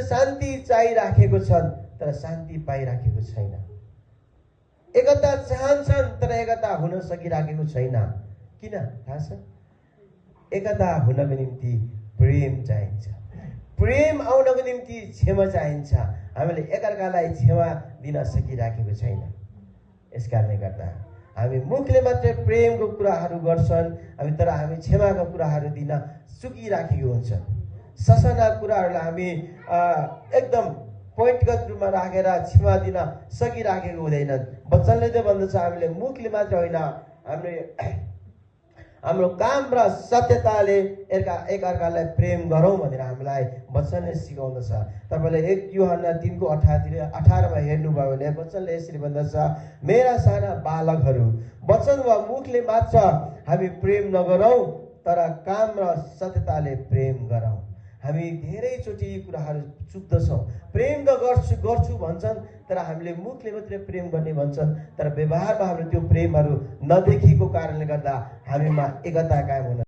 शान्ति चाहिराखेको छन् तर शान्ति पाइराखेको छैन। एकता चाहन्छन् तर एकता हुन सकिराखेको छैन। किन थाहा छ? एकता हुनको निम्ति प्रेम चाहिन्छ। प्रेम आउनको निम्ति क्षमा चाहिन्छ। हामीले एकअर्कालाई क्षमा दिन सकिराखेको छैन। यसकारणले गर्दा हामी मुखले मात्रै प्रेमको कुराहरू गर्छन् तर हामी क्षमाका कुराहरू दिन चुकिराखेको हुन्छ। ससाना कुराहरूलाई हामी एकदम पोइन्टगत रूपमा राखेर क्षमा दिन सकिराखेको हुँदैनन्। वचनले चाहिँ भन्दछ हामीले मुखले मात्र होइन हाम्रो काम र सत्यताले एकअर्कालाई प्रेम गरौँ भनेर हामीलाई वचनले सिकाउँदछ। तपाईँले 1 यूहन्ना 3:18 हेर्नुभयो भने वचनले यसरी भन्दछ, मेरा साना बालकहरू, वचन वा मुखले मात्र हामी प्रेम नगरौँ तर काम र सत्यताले प्रेम गरौँ। हामी धेरैचोटि यी कुराहरू चुक्दछौँ। प्रेम त गर्छु भन्छन् तर हामीले मुखले मात्रै प्रेम गर्ने भन्छन् तर व्यवहारमा हाम्रो त्यो प्रेमहरू नदेखिएको कारणले गर्दा हामीमा एकता कायम हुन